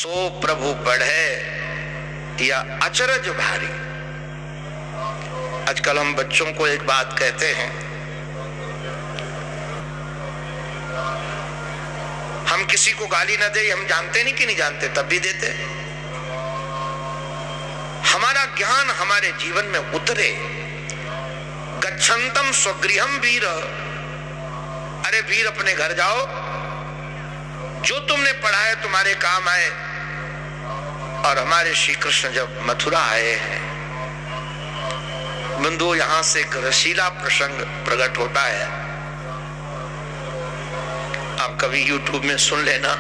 सो प्रभु पढ़े या अचरज भारी। आजकल हम बच्चों को एक बात कहते हैं, हम किसी को गाली ना दे, हम जानते नहीं कि नहीं जानते, तब भी देते। हमारा ज्ञान हमारे जीवन में उतरे। गच्छन्तम स्वगृहम वीर, अरे वीर अपने घर जाओ, जो तुमने पढ़ा है तुम्हारे काम आए। और हमारे श्री कृष्ण जब मथुरा आए हैं, बंधु, यहां से एक रसीला प्रसंग प्रकट होता है। आप कभी YouTube में सुन लेना।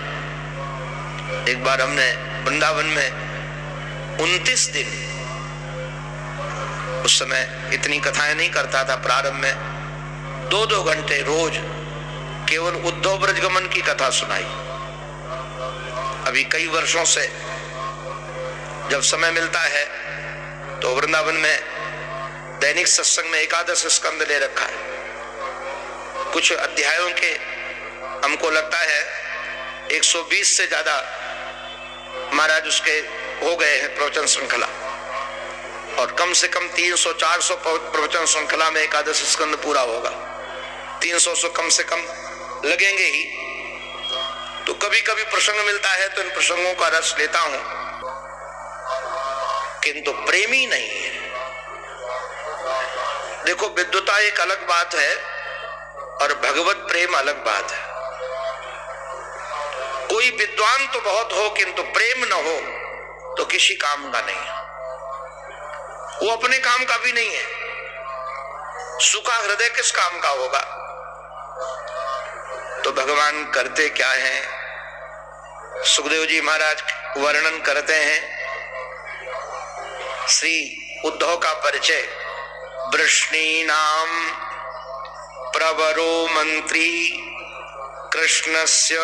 एक बार हमने वृंदावन में 29 दिन, उस समय इतनी कथाएं नहीं करता था, प्रारंभ में 2-2 घंटे रोज केवल उद्धव ब्रजगमन की कथा सुनाई। अभी कई वर्षों से जब समय मिलता है तो वृंदावन में दैनिक सत्संग में एकादश स्कंद ले रखा है। कुछ अध्यायों के हमको लगता है 120 से ज्यादा महाराज उसके हो गए हैं प्रवचन श्रृंखला, और कम से कम 300-400 प्रवचन श्रृंखला में एकादश स्कंद पूरा होगा। 300 कम से कम लगेंगे ही। तो कभी कभी प्रसंग मिलता है तो इन प्रसंगों का रस लेता हूं, किंतु प्रेमी नहीं है। देखो, विद्वता एक अलग बात है और भगवत प्रेम अलग बात है। कोई विद्वान तो बहुत हो, किंतु प्रेम न हो तो किसी काम का नहीं है। वो अपने काम का भी नहीं है। सूखा हृदय किस काम का होगा? तो भगवान करते क्या हैं? सुखदेव जी महाराज वर्णन करते हैं श्री उद्धव का परिचय। वृष्णीनाम प्रवरो मंत्री कृष्णस्य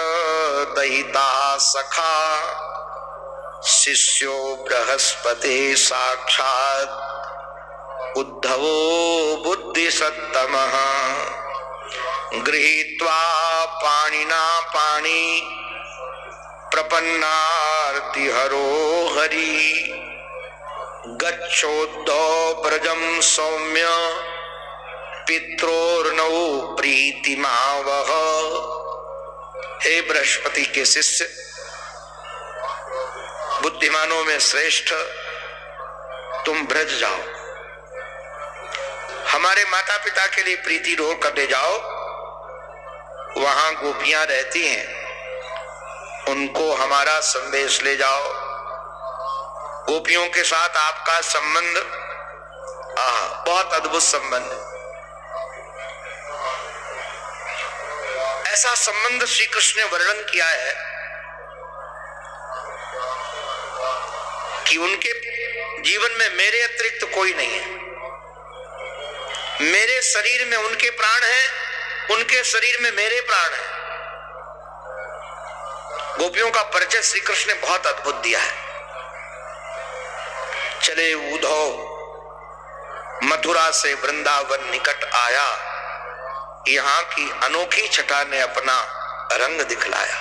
दयिता सखा शिष्यो बृहस्पति साक्षात् उद्धवो बुद्धि सत्तमः गृहीत्वा पाणिना पाणि प्रपन्नार्ति हरो हरि गच्छोद्धव ब्रजम सौम्य पित्रोर्नौ प्रीतिमावह। हे बृहस्पति के शिष्य, बुद्धिमानों में श्रेष्ठ, तुम ब्रज जाओ, हमारे माता पिता के लिए प्रीति रोग करने जाओ। वहां गोपियां रहती हैं, उनको हमारा संदेश ले जाओ। गोपियों के साथ आपका संबंध बहुत अद्भुत संबंध है। ऐसा संबंध श्री कृष्ण ने वर्णन किया है कि उनके जीवन में मेरे अतिरिक्त कोई नहीं है। मेरे शरीर में उनके प्राण हैं, उनके शरीर में मेरे प्राण हैं। गोपियों का परिचय श्री कृष्ण ने बहुत अद्भुत दिया है। चले उद्धव मथुरा से वृंदावन निकट आया, यहाँ की अनोखी छटा ने अपना रंग दिखलाया।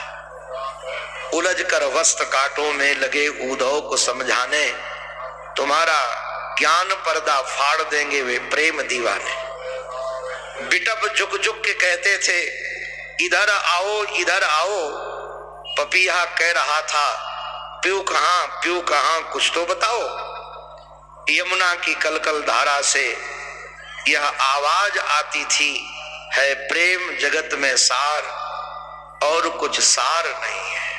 उलझ कर वस्त्र कांटों में लगे उद्धव को समझाने, तुम्हारा ज्ञान पर्दा फाड़ देंगे वे प्रेम दीवाने। बिटप झुक झुक के कहते थे, इधर आओ इधर आओ। पपीहा कह रहा था, प्यू कहां कुछ तो बताओ। यमुना की कलकल धारा से यह आवाज आती थी, है प्रेम जगत में सार, और कुछ सार नहीं है।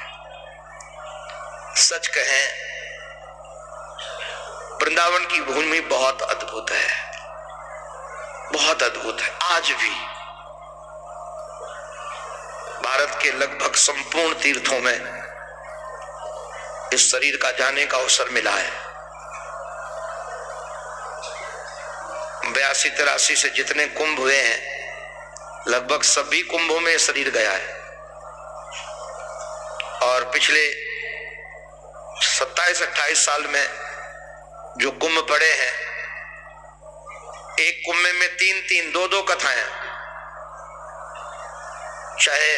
सच कहें, वृंदावन की भूमि बहुत अद्भुत है, बहुत अद्भुत है। आज भी भारत के लगभग संपूर्ण तीर्थों में इस शरीर का जाने का अवसर मिला है। 82-83 से जितने कुंभ हुए हैं, लगभग सभी कुंभों में शरीर गया है। और पिछले 27-28 साल में जो कुंभ पड़े हैं, एक कुंभ में 3-3, 2-2 कथाएं, चाहे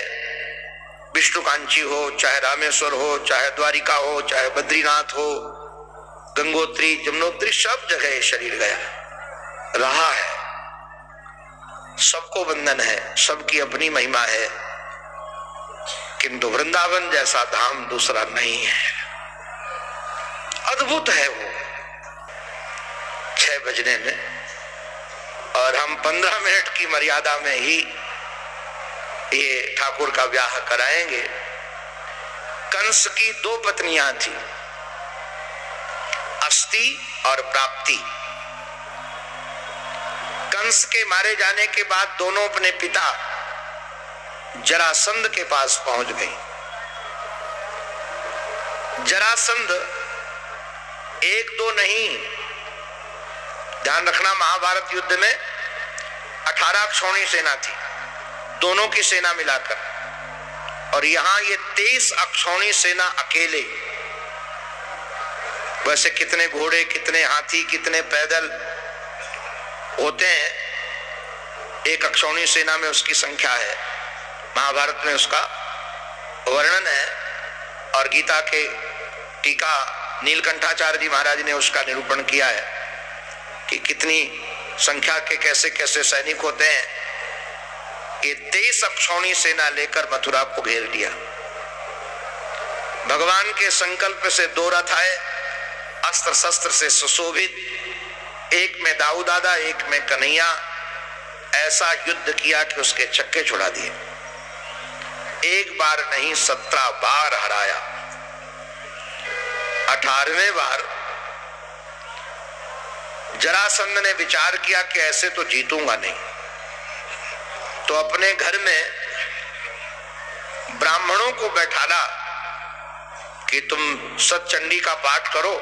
विष्णुकांची हो, चाहे रामेश्वर हो, चाहे द्वारिका हो, चाहे बद्रीनाथ हो, गंगोत्री, जमुनोत्री, सब जगह शरीर गया रहा है। सबको बंधन है, सबकी अपनी महिमा है, किंतु वृंदावन जैसा धाम दूसरा नहीं है। अद्भुत है वो। 6 बजने में और हम 15 मिनट की मर्यादा में ही ये ठाकुर का ब्याह कराएंगे। कंस की 2 पत्नियां थी, अस्ति और प्राप्ति। कंस के मारे जाने के बाद दोनों अपने पिता जरासंध के पास पहुंच गई। जरासंध 1-2 नहीं, ध्यान रखना, महाभारत युद्ध में 18 अक्षौणी सेना थी, दोनों की सेना मिलाकर, और यहां ये 23 अक्षौणी सेना अकेले। वैसे कितने घोड़े, कितने हाथी, कितने पैदल होते हैं, एक अक्षौणी सेना में उसकी संख्या है। महाभारत में उसका वर्णन है और गीता के टीका नीलकंठाचार्य जी महाराज ने उसका निरूपण किया है कि कितनी संख्या के कैसे कैसे सैनिक होते हैं। ये 23 अक्षौणी सेना लेकर मथुरा को घेर लिया। भगवान के संकल्प से 2 रथ आए, अस्त्र शस्त्र से सुशोभित, एक में दाऊ दादा, एक में कन्हैया। ऐसा युद्ध किया कि उसके चक्के छुड़ा दिए। 1 बार नहीं 17 बार हराया। 18वें बार जरासंध ने विचार किया कि ऐसे तो जीतूंगा नहीं, तो अपने घर में ब्राह्मणों को बैठाला कि तुम सतचंडी का पाठ करो,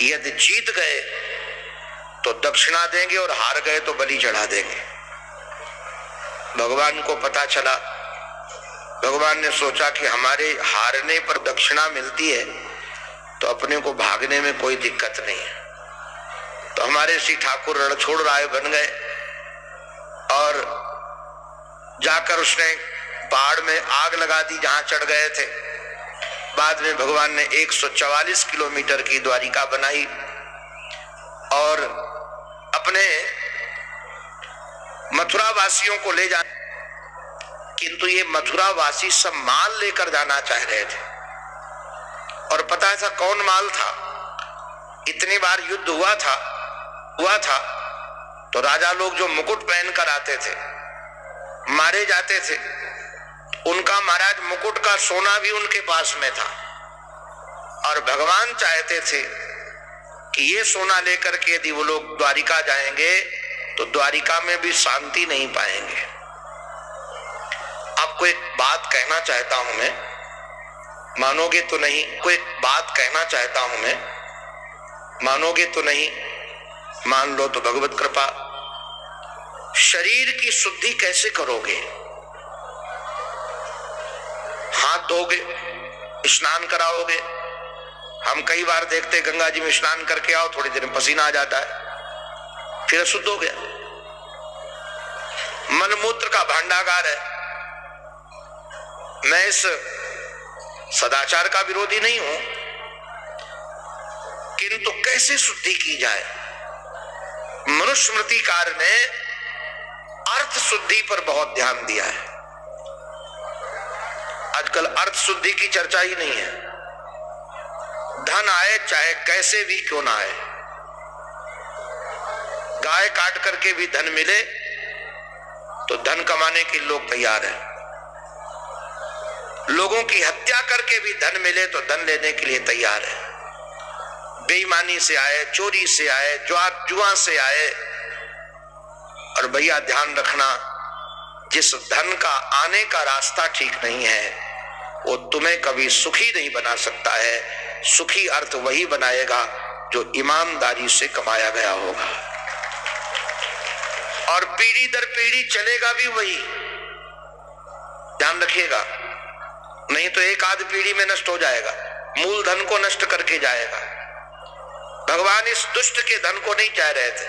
यदि जीत गए तो दक्षिणा देंगे और हार गए तो बलि चढ़ा देंगे। भगवान को पता चला। भगवान ने सोचा कि हमारे हारने पर दक्षिणा मिलती है तो अपने को भागने में कोई दिक्कत नहीं है। तो हमारे श्री ठाकुर रणछोड़ राय बन गए और जाकर उसने पहाड़ में आग लगा दी जहां चढ़ गए थे। बाद में भगवान ने 144 किलोमीटर की द्वारिका बनाई और अपने मथुरा वासियों को ले जा, किंतु ये मथुरा वासी सब माल लेकर जाना चाह रहे थे। और पता था कौन माल था? इतनी बार युद्ध हुआ था तो राजा लोग जो मुकुट पहनकर आते थे, मारे जाते थे, उनका महाराज मुकुट का सोना भी उनके पास में था। और भगवान चाहते थे कि ये सोना लेकर के यदि वो लोग द्वारिका जाएंगे तो द्वारिका में भी शांति नहीं पाएंगे। आपको एक बात कहना चाहता हूं मैं, मानोगे तो नहीं। कोई एक बात कहना चाहता हूं मैं, मानोगे तो नहीं, मान लो तो भगवत कृपा। शरीर की शुद्धि कैसे करोगे? हाथ धोगे, स्नान कराओगे। हम कई बार देखते गंगा जी में स्नान करके आओ, थोड़ी देर में पसीना आ जाता है, फिर अशुद्ध हो गया। मनमूत्र का भांडागार है। मैं इस सदाचार का विरोधी नहीं हूं, किंतु कैसे शुद्धि की जाए? मनुस्मृतिकार ने अर्थ शुद्धि पर बहुत ध्यान दिया है। आजकल अर्थ शुद्धि की चर्चा ही नहीं है। धन आए चाहे कैसे भी क्यों ना आए, गाय काट करके भी धन मिले तो धन कमाने के लोग तैयार हैं। लोगों की हत्या करके भी धन मिले तो धन लेने के लिए तैयार है। बेईमानी से आए, चोरी से आए, जुआ से आए। और भैया ध्यान रखना, जिस धन का आने का रास्ता ठीक नहीं है वो तुम्हें कभी सुखी नहीं बना सकता है। सुखी अर्थ वही बनाएगा जो ईमानदारी से कमाया गया होगा, और पीढ़ी दर पीढ़ी चलेगा भी वही। ध्यान रखिएगा, नहीं तो एक आध पीढ़ी में नष्ट हो जाएगा, मूल धन को नष्ट करके जाएगा। भगवान इस दुष्ट के धन को नहीं चाह रहे थे,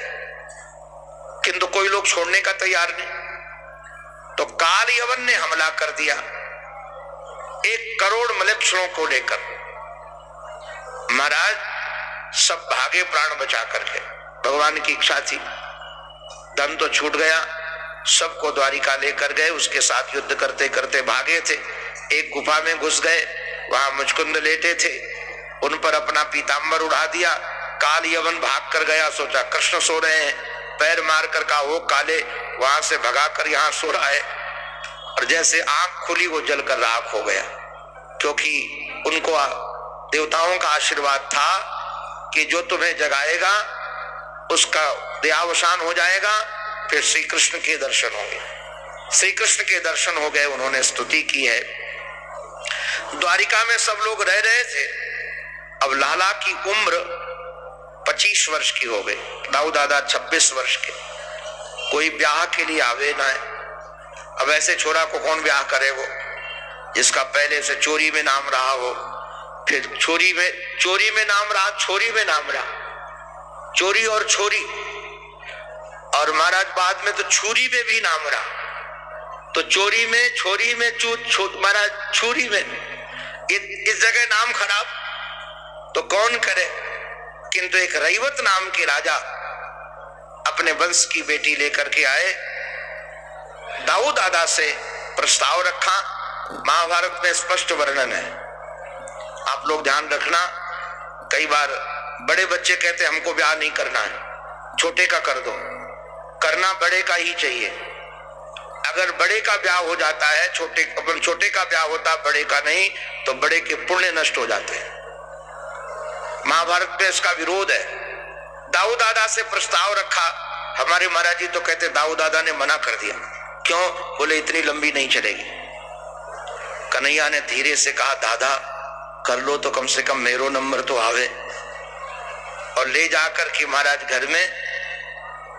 किंतु कोई लोग छोड़ने का तैयार नहीं। तो काल यवन ने हमला कर दिया 1 करोड़ मलेच्छरों को लेकर महाराज सब भागे प्राण बचा करके। भगवान की इच्छा थी, धन तो छूट गया, सबको द्वारिका लेकर गए, उसके साथ युद्ध करते करते भागे थे। एक गुफा में घुस गए, वहां मुचकुंद लेटे थे, उन पर अपना पीतांबर उड़ा दिया। काल यवन भाग कर गया, सोचा कृष्ण सो रहे हैं, पैर मार कर कहा वो काले, वहां से भगाकर यहाँ सो रहा है। और जैसे आंख खुली वो जलकर राख हो गया, क्योंकि उनको देवताओं का आशीर्वाद था कि जो तुम्हें जगाएगा उसका देहावसान हो जाएगा, फिर श्री कृष्ण के दर्शन होंगे। श्री कृष्ण के दर्शन हो गए, उन्होंने स्तुति की है। द्वारिका में सब लोग रह रहे थे। अब लाला की उम्र 25 वर्ष की हो गई, दाऊ दादा 26 वर्ष के। कोई ब्याह के लिए आवे ना है। अब ऐसे छोरा को कौन ब्याह करे, वो जिसका पहले से चोरी में नाम रहा हो, फिर चोरी में नाम रहा, छोरी में नाम रहा, चोरी और छोरी, और महाराज बाद में तो छुरी में भी नाम रहा। तो चोरी में, छोरी में, महाराज छुरी में, इस जगह नाम खराब तो कौन करे। किंतु एक रैवत नाम के राजा अपने वंश की बेटी लेकर के आए, दाऊ दादा से प्रस्ताव रखा। महाभारत में स्पष्ट वर्णन है, आप लोग ध्यान रखना। कई बार बड़े बच्चे कहते हमको ब्याह नहीं करना है, छोटे का कर दो। करना बड़े का ही चाहिए। अगर बड़े का ब्याह हो जाता है, छोटे का ब्याह होता बड़े का नहीं, तो बड़े के पुण्य नष्ट हो जाते हैं। महाभारत में इसका विरोध है। दाऊ दादा से प्रस्ताव रखा, हमारे महाराज जी तो कहते दाऊ दादा ने मना कर दिया। क्यों? बोले इतनी लंबी नहीं चलेगी। कन्हैया ने धीरे से कहा दादा कर लो तो कम से कम मेरो नंबर तो आवे। और ले जाकर के महाराज घर में,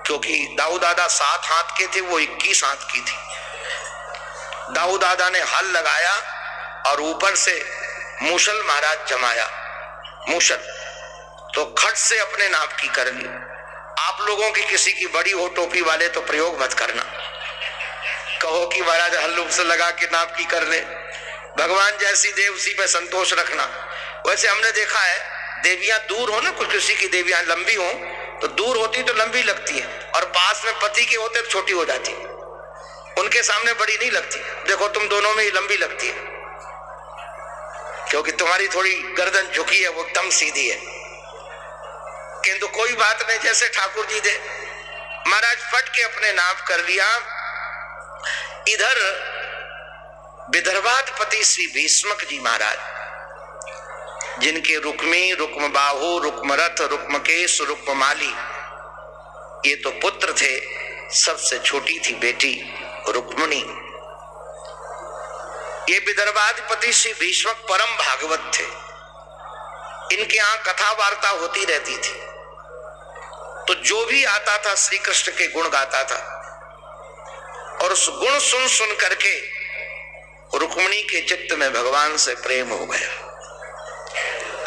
क्योंकि दाऊ दादा 7 हाथ के थे, वो 21 हाथ की थी। दाऊ दादा ने हल लगाया और ऊपर से मूसल महाराज जमाया, मूसल तो खट से अपने नाप की कर ली। आप लोगों की किसी की बड़ी हो टोपी वाले तो प्रयोग मत करना, कहो कि महाराज हल्लुक से लगा के नाप की कर ले। भगवान जैसी देव उसी पे संतोष रखना। वैसे हमने देखा है देवियां दूर हो ना, कुछ किसी की देवियां लंबी हो तो दूर होती तो लंबी लगती है, और पास में पति के होते तो छोटी हो जाती, उनके सामने बड़ी नहीं लगती। देखो तुम दोनों में ही लंबी लगती है, क्योंकि तुम्हारी थोड़ी गर्दन झुकी है, वो एकदम सीधी है। किंतु कोई बात नहीं, जैसे ठाकुर जी दे। महाराज फट के अपने नाप कर लिया। इधर विदर्भाधिपति श्री भीष्मक जी महाराज, जिनके रुक्मी, रुक्म बाहु, रुक्मरथ, रुक्मकेश, रुक्ममाली ये तो पुत्र थे। सबसे छोटी थी बेटी रुक्मणी। ये विदर्भाधिपति श्री भीष्मक परम भागवत थे। इनके यहां कथा वार्ता होती रहती थी, तो जो भी आता था श्री कृष्ण के गुण गाता था, और उस गुण सुन सुन करके रुक्मणी के चित्त में भगवान से प्रेम हो गया।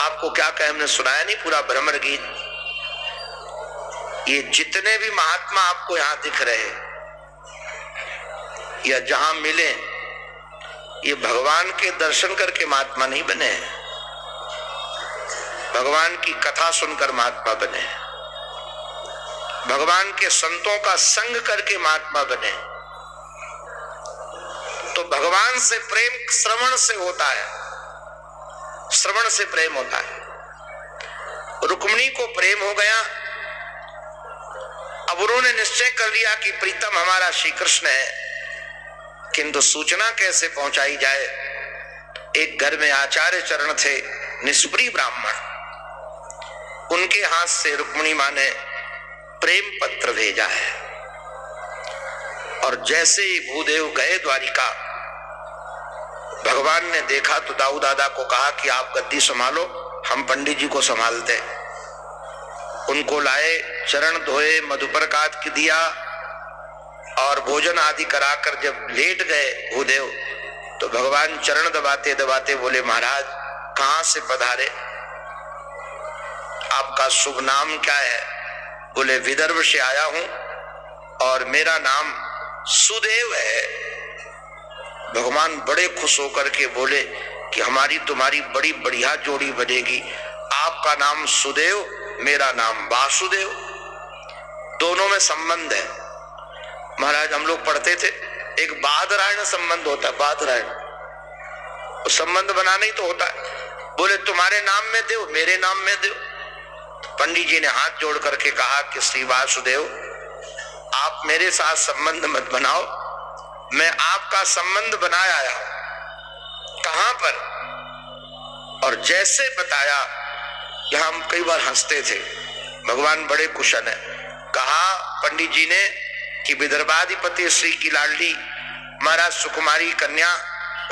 आपको क्या कहे, हमने सुनाया नहीं पूरा भ्रमर गीत। ये जितने भी महात्मा आपको यहां दिख रहे या जहां मिले, ये भगवान के दर्शन करके महात्मा नहीं बने, भगवान की कथा सुनकर महात्मा बने, भगवान के संतों का संग करके महात्मा बने। तो भगवान से प्रेम श्रवण से होता है, श्रवण से प्रेम होता है। रुक्मिणी को प्रेम हो गया। अब उन्होंने निश्चय कर लिया कि प्रीतम हमारा श्री कृष्ण है, किंतु सूचना कैसे पहुंचाई जाए। एक घर में आचार्य चरण थे, निष्प्रिय ब्राह्मण, उनके हाथ से रुक्मिणी मां ने प्रेम पत्र भेजा है। और जैसे ही भूदेव गए द्वारिका, भगवान ने देखा तो दाऊ दादा को कहा कि आप गद्दी संभालो, हम पंडित जी को संभालते। उनको लाए, चरण धोए, मधुपर्कात की दिया और भोजन आदि कराकर जब लेट गए भूदेव, तो भगवान चरण दबाते दबाते बोले महाराज कहां से पधारे, आपका शुभ नाम क्या है। बोले विदर्भ से आया हूं और मेरा नाम सुदेव है। भगवान बड़े खुश होकर के बोले कि हमारी तुम्हारी बड़ी बढ़िया जोड़ी बनेगी, आपका नाम सुदेव, मेरा नाम वासुदेव, दोनों में संबंध है। महाराज हम लोग पढ़ते थे, एक बादरायण संबंध होता है, बादरायण, संबंध बनाना ही तो होता है। बोले तुम्हारे नाम में देव, मेरे नाम में देव। पंडित जी ने हाथ जोड़ करके कहा कि श्री वासुदेव, आप मेरे साथ संबंध मत बनाओ, मैं आपका संबंध बनाया आया हूं। कहां पर? और जैसे बताया, यहां हम कई बार हंसते थे, भगवान बड़े कुशल है। कहा पंडित जी ने कि विदर्भाधिपति श्री की लाडली महाराज सुकुमारी कन्या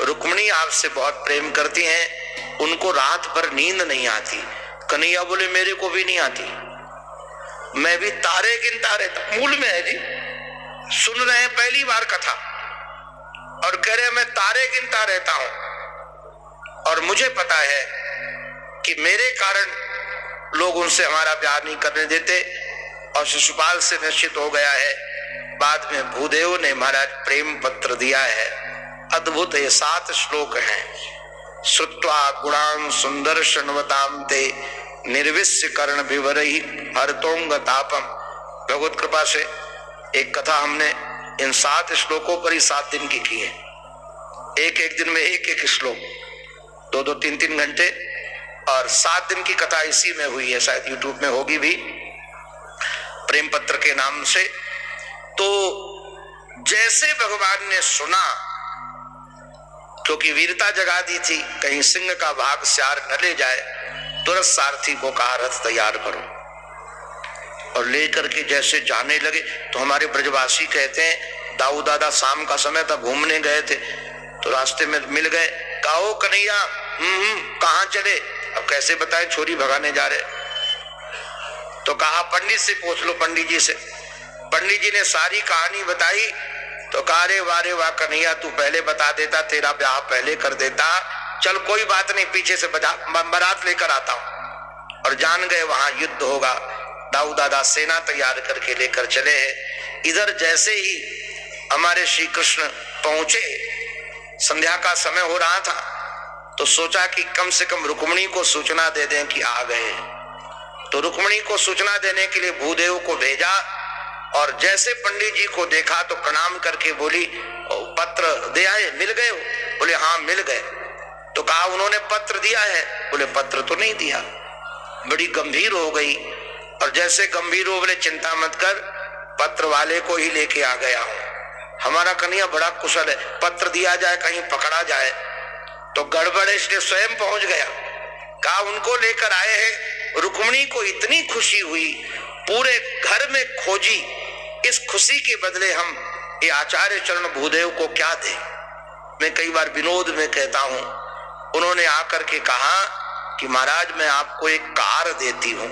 रुक्मिणी आपसे बहुत प्रेम करती हैं, उनको रात भर नींद नहीं आती। कन्हैया बोले मेरे को भी नहीं आती, मैं भी तारे गिनता रहता। मूल में है जी, सुन रहे हैं पहली बार कथा और कह रहे मैं तारे गिनता रहता हूं और मुझे पता है कि मेरे कारण लोग उनसे हमारा ब्याह नहीं करने देते। और शिशुपाल से निश्चित हो गया है। बाद में भूदेव ने महाराज प्रेम पत्र दिया है, अद्भुत, ये 7 श्लोक हैं। श्रुत्वा गुणान सुंदर शृण्वताम ते निर्विश्य कर्ण विवरहि हरतोंग तापम। भगवत कृपा से एक कथा हमने इन 7 श्लोकों पर ही 7 दिन की है। एक एक दिन में एक एक श्लोक, 2-2, 3-3 घंटे, और 7 दिन की कथा इसी में हुई है, शायद यूट्यूब में होगी भी, प्रेम पत्र के नाम से। तो जैसे भगवान ने सुना, क्योंकि वीरता जगा दी थी, कहीं सिंह का भाग स्यार न ले जाए, तुरंत सारथी को कहा रथ तैयार करो, और लेकर के जैसे जाने लगे तो हमारे ब्रजवासी कहते हैं दाऊ दादा शाम का समय था, घूमने गए थे तो रास्ते में मिल गए। कहो कन्हैया कहाँ चले? अब कैसे बताए, छोरी भगाने जा रहे। तो कहा पंडित से पूछ लो, पंडित जी से। पंडित जी ने सारी कहानी बताई तो कहा रे वाह कन्हैया, तू पहले बता देता, तेरा ब्याह पहले कर देता। चल कोई बात नहीं, पीछे से बारात लेकर आता हूं। और जान गए वहां युद्ध होगा। दाऊ दादा सेना तैयार करके लेकर चले हैं। इधर जैसे ही हमारे श्री कृष्ण पहुंचे, संध्या का समय हो रहा था, तो सोचा कि कम से कम रुक्मिणी को सूचना दे दें कि आ गए। तो रुक्मिणी को सूचना देने के लिए भूदेव को भेजा, और जैसे पंडित जी को देखा तो प्रणाम करके बोली पत्र दे आए, मिल गए? बोले हाँ मिल गए। तो कहा उन्होंने पत्र दिया है? बोले पत्र तो नहीं दिया। बड़ी गंभीर हो गई, और जैसे गंभीर हो बोले चिंता मत कर, पत्र वाले को ही लेके आ गया हूं। हमारा कन्हैया बड़ा कुशल है, पत्र दिया जाए कहीं पकड़ा जाए तो गड़बड़ है, इसलिए स्वयं पहुंच गया। कहा उनको लेकर आए हैं। रुक्मिणी को इतनी खुशी हुई, पूरे घर में खोजी। इस खुशी के बदले हम ये आचार्य चरण भूदेव को क्या दें? मैं कई बार विनोद में कहता हूं, उन्होंने आकर के कहा कि महाराज मैं आपको एक कार देती हूं।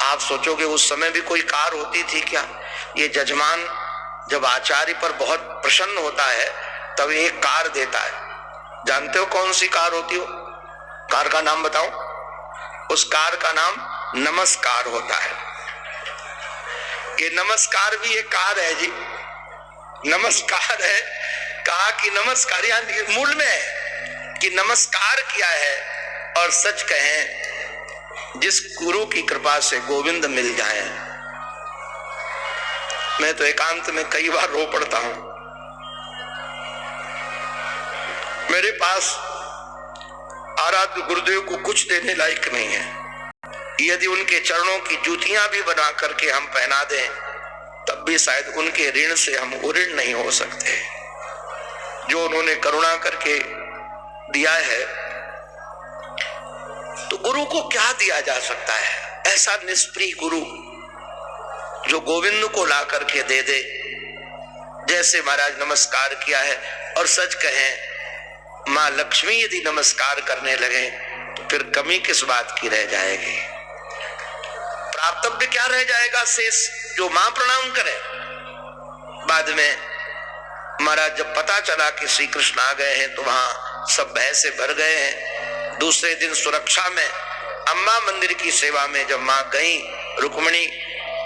आप सोचोगे उस समय भी कोई कार होती थी क्या? ये जजमान जब आचार्य पर बहुत प्रसन्न होता है तब एक कार देता है। जानते हो कौन सी कार होती हो? कार का नाम बताओ। उस कार का नाम नमस्कार होता है। ये नमस्कार भी एक कार है जी, नमस्कार है। कहा कि नमस्कार, यहाँ मूल में है कि नमस्कार किया है। और सच कहें, जिस गुरु की कृपा से गोविंद मिल जाए, मैं तो एकांत में कई बार रो पड़ता हूं। मेरे पास आराध्य गुरुदेव को कुछ देने लायक नहीं है। यदि उनके चरणों की जूतियां भी बना करके हम पहना दें, तब भी शायद उनके ऋण से हम उऋण नहीं हो सकते। जो उन्होंने करुणा करके दिया है, तो गुरु को क्या दिया जा सकता है? ऐसा निष्प्रिय गुरु जो गोविंद को ला करके दे दे। जैसे महाराज नमस्कार किया है। और सच कहें, मां लक्ष्मी यदि नमस्कार करने लगे तो फिर कमी किस बात की रह जाएगी? प्राप्तव्य क्या रह जाएगा शेष, जो मां प्रणाम करे? बाद में महाराज जब पता चला कि श्री कृष्ण आ गए हैं तो वहां सब भय से भर गए हैं। दूसरे दिन सुरक्षा में अम्मा मंदिर की सेवा में जब मां गई रुक्मिणी,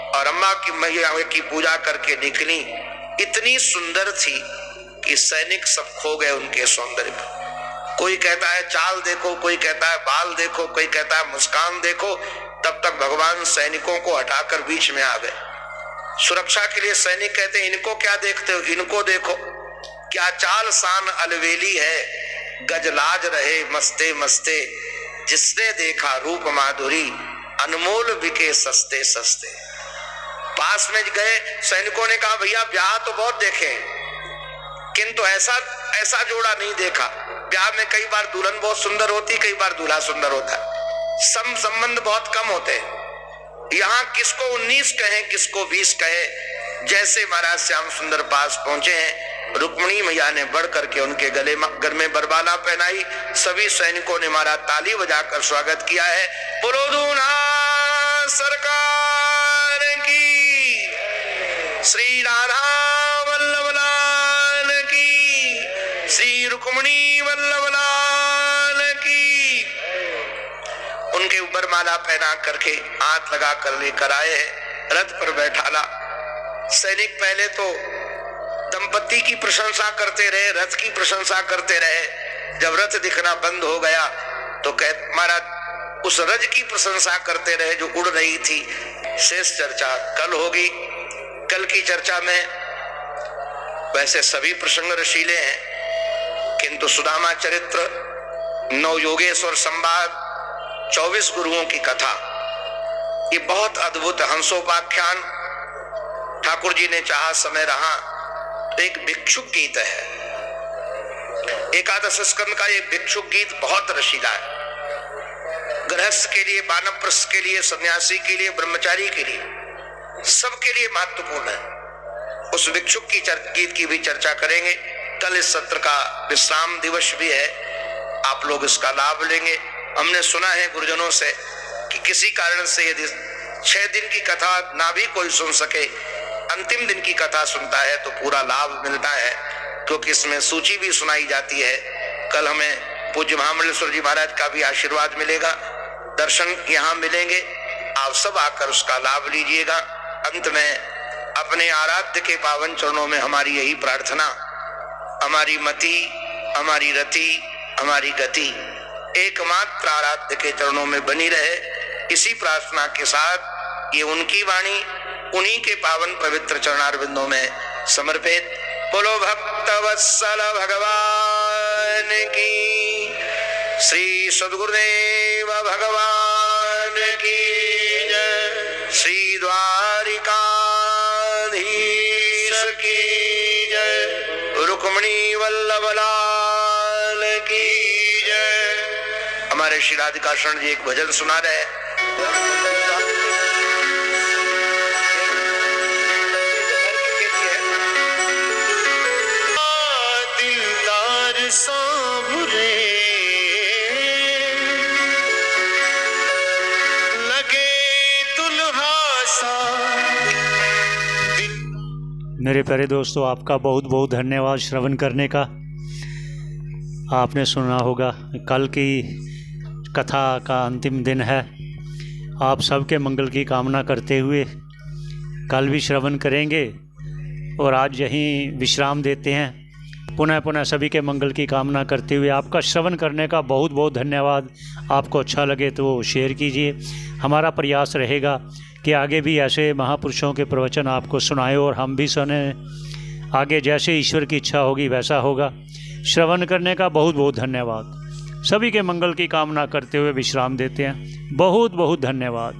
और अम्मा की मैया की पूजा करके निकली, इतनी सुंदर थी कि सैनिक सब खो गए उनके सौंदर्य पर। कोई कहता है चाल देखो, कोई कहता है बाल देखो, कोई कहता है मुस्कान देखो। तब तक भगवान सैनिकों को हटाकर बीच में आ गए। सुरक्षा के लिए सैनिक कहते हैं इनको क्या देखते हो, इनको देखो, क्या चाल शान अलवेली है, गजलाज रहे मस्ते मस्ते, जिसने देखा रूप माधुरी, अनमोल बिके सस्ते सस्ते। पास में गए, सैनिकों ने कहा भैया ब्याह तो बहुत देखे किंतु ऐसा जोड़ा नहीं देखा। ब्याह में कई बार दुल्हन बहुत सुंदर होती, कई बार दूल्हा सुंदर होता है, संबंध बहुत कम होते हैं। यहाँ किसको 19 कहे, किसको 20 कहे। जैसे महाराज श्याम सुंदर पास पहुंचे हैं, रुक्मिणी मैया ने बढ़ करके उनके घर में बरबाला पहनाई। सभी सैनिकों ने महाराज ताली बजाकर स्वागत किया है। बोलो दूल्हा सरकार की, श्री राधा वल्लभ लाल की, श्री रुक्मिणी वल्लभ लाल की। उनके ऊपर माला पहना करके हाथ लगा कर लेकर आए हैं, रथ पर बैठाला। सैनिक पहले तो दंपति की प्रशंसा करते रहे, रथ की प्रशंसा करते रहे। जब रथ दिखना बंद हो गया तो महाराज उस रज की प्रशंसा करते रहे जो उड़ रही थी। शेष चर्चा कल होगी। कल की चर्चा में वैसे सभी प्रसंग रसीले हैं, किंतु सुदामा चरित्र, नवयोगेश्वर संवाद, 24 गुरुओं की कथा, ये बहुत अद्भुत हंसोपाख्यान। ठाकुर जी ने चाहा समय रहा तो एक भिक्षुक गीत है, एकादश स्कंद का एक भिक्षुक गीत बहुत रसीला है। गृहस्थ के लिए, वानप्रस्थ के लिए, सन्यासी के लिए, ब्रह्मचारी के लिए, सबके लिए महत्वपूर्ण है। उस भिक्षुक की गीत की भी चर्चा करेंगे। कल इस सत्र का विश्राम दिवस भी है, आप लोग इसका लाभ लेंगे। हमने सुना है गुरुजनों से कि किसी कारण से यदि 6 दिन की कथा ना भी कोई सुन सके, अंतिम दिन की कथा सुनता है तो पूरा लाभ मिलता है, क्योंकि इसमें सूची भी सुनाई जाती है। कल हमें पूज्य महामंडलेश्वर जी महाराज का भी आशीर्वाद मिलेगा, दर्शन यहाँ मिलेंगे। आप सब आकर उसका लाभ लीजिएगा। अंत में अपने आराध्य के पावन चरणों में हमारी यही प्रार्थना, हमारी मति, हमारी रति, हमारी गति एकमात्र आराध्य के चरणों में बनी रहे। इसी प्रार्थना के साथ ये उनकी वाणी उन्हीं के पावन पवित्र चरणारविंदों में समर्पित। बोलो भक्त वत्सल भगवान की, श्री सद्गुरुदेव भगवान की जय, श्री द्वारिकाधीश की जय, रुक्मिणी वल्लभ लाल की जय। हमारे श्री राधिका शरण जी एक भजन सुना रहे हैं। मेरे प्यारे दोस्तों, आपका बहुत बहुत धन्यवाद श्रवण करने का। आपने सुना होगा कल की कथा का अंतिम दिन है। आप सबके मंगल की कामना करते हुए कल भी श्रवण करेंगे और आज यहीं विश्राम देते हैं। पुनः सभी के मंगल की कामना करते हुए आपका श्रवण करने का बहुत बहुत धन्यवाद। आपको अच्छा लगे तो शेयर कीजिए। हमारा प्रयास रहेगा कि आगे भी ऐसे महापुरुषों के प्रवचन आपको सुनाएं और हम भी सुने। आगे जैसे ईश्वर की इच्छा होगी वैसा होगा। श्रवण करने का बहुत बहुत धन्यवाद। सभी के मंगल की कामना करते हुए विश्राम देते हैं। बहुत बहुत धन्यवाद।